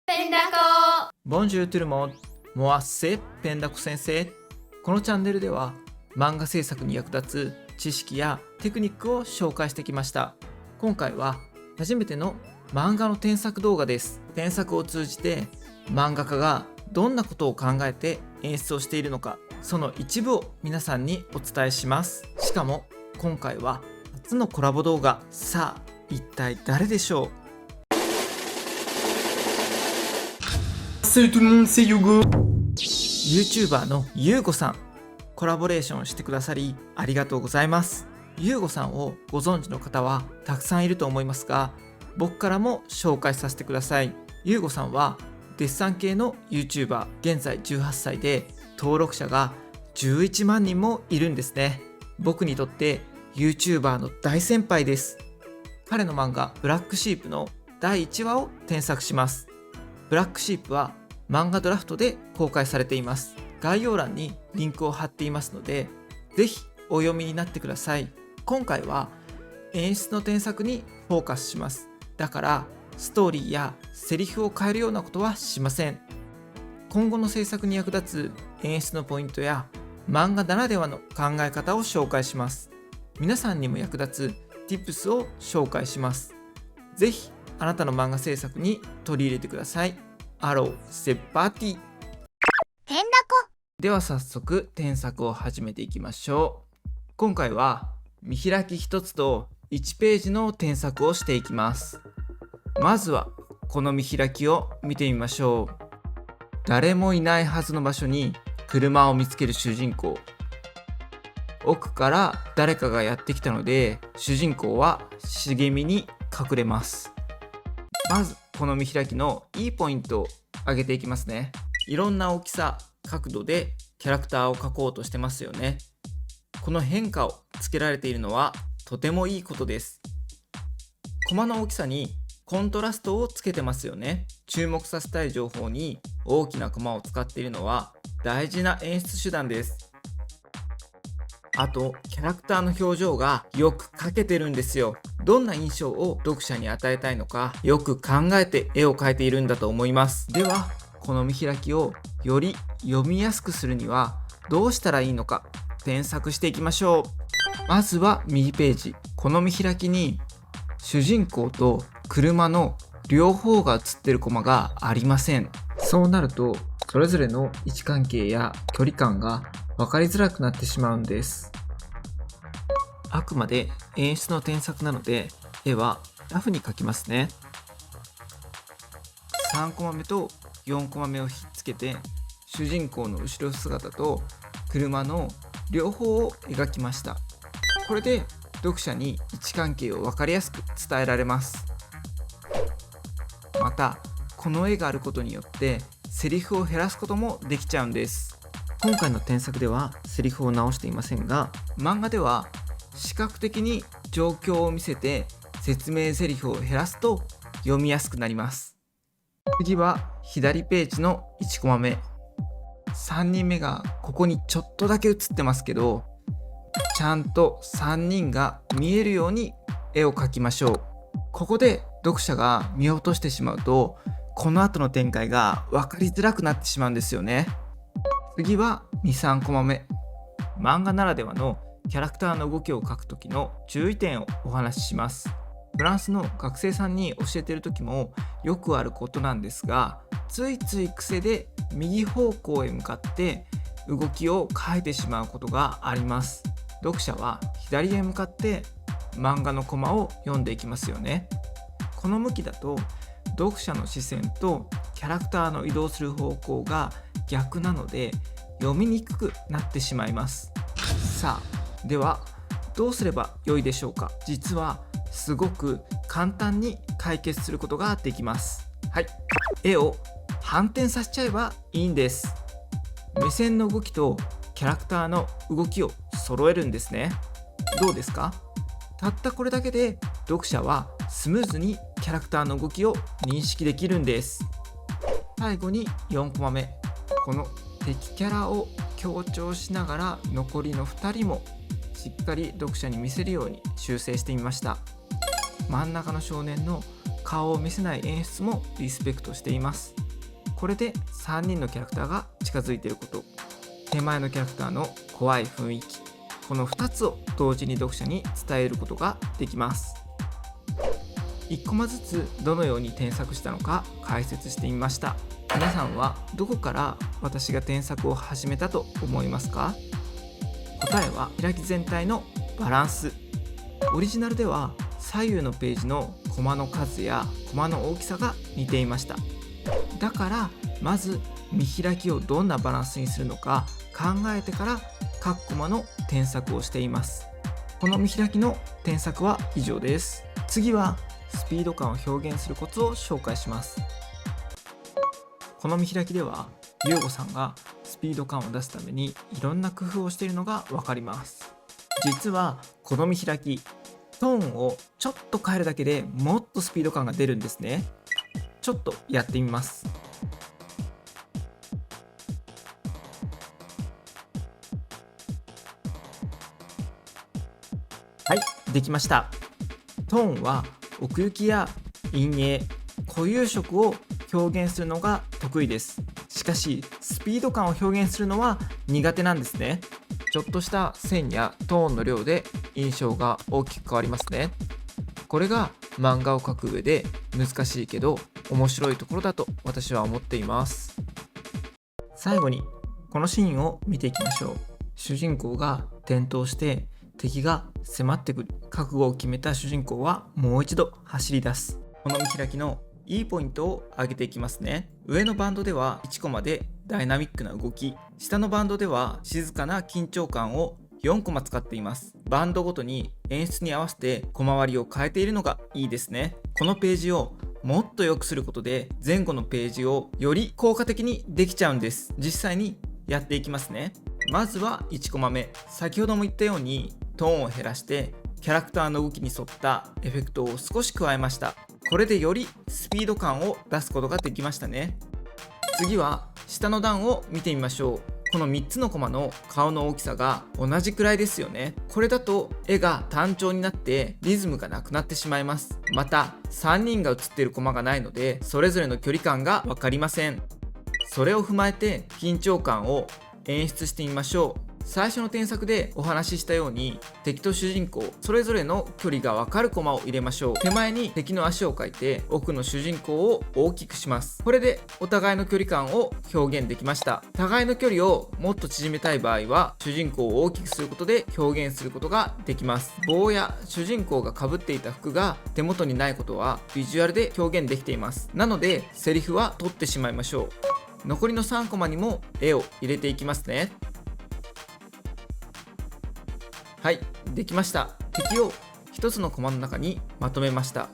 ペンダコ。Bonjour tout le monde, moi c'est ペンダコ先生。このチャンネルでは漫画制作に役立つ知識やテクニックを紹介してきました。今回は初めての漫画の添削動画です。添削を通じて漫画家がどんなことを考えて演出をしているのか、その一部を皆さんにお伝えします。しかも今回は初のコラボ動画。さあ一体誰でしょう。Salut tout le monde, c'est Yugo. YouTuber のゆうごさん、コラボレーションしてくださりありがとうございます。ゆうごさんをご存知の方はたくさんいると思いますが、僕からも紹介させてください。ゆうごさんはデッサン系の YouTuber、現在18歳で登録者が11万人もいるんですね。僕にとって YouTuber の大先輩です。彼の漫画ブラックシープの第1話を添削します。ブラックシープは漫画ドラフトで公開されています。概要欄にリンクを貼っていますので、ぜひお読みになってください。今回は演出の添削にフォーカスします。だからストーリーやセリフを変えるようなことはしません。今後の制作に役立つ演出のポイントや漫画ならではの考え方を紹介します。皆さんにも役立つ Tips を紹介します。ぜひあなたの漫画制作に取り入れてください。アローセッパーティー。ペンダコ。では早速添削を始めていきましょう。今回は見開き1つと1ページの添削をしていきます。まずはこの見開きを見てみましょう。誰もいないはずの場所に車を見つける主人公。奥から誰かがやってきたので、主人公は茂みに隠れます。まずこの見開きのいいポイントを挙げていきますね。いろんな大きさ、角度でキャラクターを描こうとしてますよね。この変化をつけられているのはとてもいいことです。コマの大きさにコントラストをつけてますよね。注目させたい情報に大きなコマを使っているのは大事な演出手段です。あとキャラクターの表情がよく描けてるんですよ。どんな印象を読者に与えたいのかよく考えて絵を描いているんだと思います。ではこの見開きをより読みやすくするにはどうしたらいいのか添削していきましょう。まずは右ページ。この見開きに主人公と車の両方が写ってるコマがありません。そうなるとそれぞれの位置関係や距離感が分かりづらくなってしまうんです。あくまで演出の添削なので絵はラフに描きますね。3コマ目と4コマ目をひっつけて主人公の後ろ姿と車の両方を描きました。これで読者に位置関係を分かりやすく伝えられます。またこの絵があることによってセリフを減らすこともできちゃうんです。今回の添削ではセリフを直していませんが、漫画では視覚的に状況を見せて説明セリフを減らすと読みやすくなります。次は左ページの1コマ目。3人目がここにちょっとだけ写ってますけど、ちゃんと3人が見えるように絵を描きましょう。ここで読者が見落としてしまうと、この後の展開が分かりづらくなってしまうんですよね。次は2、3コマ目。漫画ならではのキャラクターの動きを描く時の注意点をお話しします。フランスの学生さんに教えている時もよくあることなんですが、ついつい癖で右方向へ向かって動きを描いてしまうことがあります。読者は左へ向かって漫画のコマを読んでいきますよね。この向きだと読者の視線とキャラクターの移動する方向が逆なので読みにくくなってしまいます。さあではどうすれば良いでしょうか。実はすごく簡単に解決することができます。はい、絵を反転させちゃえばいいんです。目線の動きとキャラクターの動きを揃えるんですね。どうですか？たったこれだけで読者はスムーズにキャラクターの動きを認識できるんです。最後に4コマ目。この敵キャラを強調しながら残りの2人もしっかり読者に見せるように修正してみました。真ん中の少年の顔を見せない演出もリスペクトしています。これで3人のキャラクターが近づいていること、手前のキャラクターの怖い雰囲気、この2つを同時に読者に伝えることができます。1コマずつどのように添削したのか解説してみました。皆さんはどこから私が添削を始めたと思いますか？答えは開き全体のバランス。オリジナルでは左右のページのコマの数やコマの大きさが似ていました。だからまず見開きをどんなバランスにするのか考えてから各コマの添削をしています。この見開きの添削は以上です。次はスピード感を表現するコツを紹介します。この見開きではゆうごさんがスピード感を出すためにいろんな工夫をしているのがわかります。実はこの見開き、トーンをちょっと変えるだけでもっとスピード感が出るんですね。ちょっとやってみます。はい、できました。トーンは奥行きや陰影、固有色を表現するのが得意です。しかしスピード感を表現するのは苦手なんですね。ちょっとした線やトーンの量で印象が大きく変わりますね。これが漫画を描く上で難しいけど面白いところだと私は思っています。最後にこのシーンを見ていきましょう。主人公が転倒して敵が迫ってくる。覚悟を決めた主人公はもう一度走り出す。この見開きのいいポイントを挙げていきますね。上のバンドでは1コマでダイナミックな動き、下のバンドでは静かな緊張感を4コマ使っています。バンドごとに演出に合わせて小回りを変えているのがいいですね。このページをもっと良くすることで前後のページをより効果的にできちゃうんです。実際にやっていきますね。まずは1コマ目、先ほども言ったようにトーンを減らしてキャラクターの動きに沿ったエフェクトを少し加えました。これでよりスピード感を出すことができましたね。次は下の段を見てみましょう。この3つのコマの顔の大きさが同じくらいですよね。これだと絵が単調になってリズムがなくなってしまいます。また3人が写っているコマがないのでそれぞれの距離感が分かりません。それを踏まえて緊張感を演出してみましょう。最初の添削でお話ししたように敵と主人公それぞれの距離が分かるコマを入れましょう。手前に敵の足を描いて奥の主人公を大きくします。これでお互いの距離感を表現できました。互いの距離をもっと縮めたい場合は主人公を大きくすることで表現することができます。棒や主人公が被っていた服が手元にないことはビジュアルで表現できています。なのでセリフは取ってしまいましょう。残りの3コマにも絵を入れていきますね。はい、できました。敵を1つのコマの中にまとめました。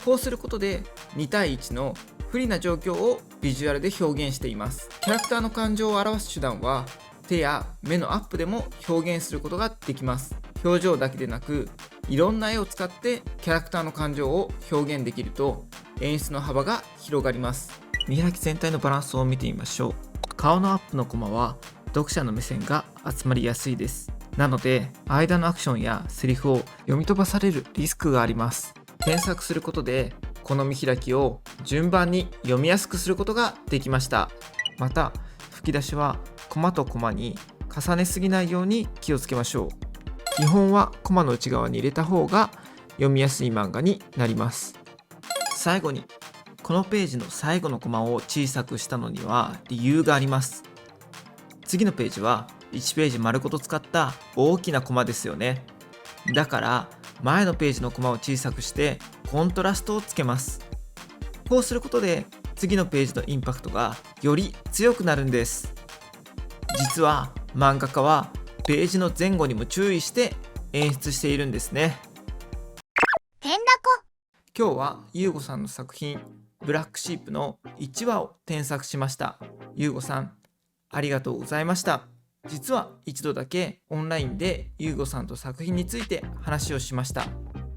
こうすることで2対1の不利な状況をビジュアルで表現しています。キャラクターの感情を表す手段は手や目のアップでも表現することができます。表情だけでなくいろんな絵を使ってキャラクターの感情を表現できると演出の幅が広がります。見開き全体のバランスを見てみましょう。顔のアップのコマは読者の目線が集まりやすいです。なので間のアクションやセリフを読み飛ばされるリスクがあります。添削することでこの見開きを順番に読みやすくすることができました。また吹き出しはコマとコマに重ねすぎないように気をつけましょう。基本はコマの内側に入れた方が読みやすい漫画になります。最後にこのページの最後のコマを小さくしたのには理由があります。次のページは1ページ丸ごと使った大きなコマですよね。だから前のページのコマを小さくしてコントラストをつけます。こうすることで次のページのインパクトがより強くなるんです。実は漫画家はページの前後にも注意して演出しているんですね。てんだこ。今日はゆうごさんの作品ブラックシープの1話を添削しました。ゆうごさんありがとうございました。実は一度だけオンラインでゆうごさんと作品について話をしました。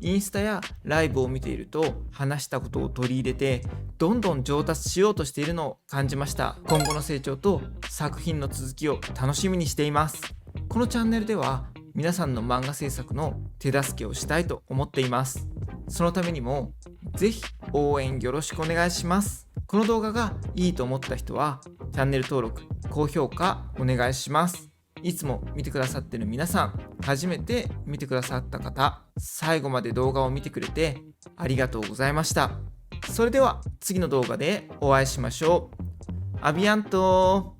インスタやライブを見ていると話したことを取り入れてどんどん上達しようとしているのを感じました。今後の成長と作品の続きを楽しみにしています。このチャンネルでは皆さんの漫画制作の手助けをしたいと思っています。そのためにもぜひ応援よろしくお願いします。この動画がいいと思った人はチャンネル登録、高評価お願いします。いつも見てくださってる皆さん、初めて見てくださった方、最後まで動画を見てくれてありがとうございました。それでは次の動画でお会いしましょう。アビアント。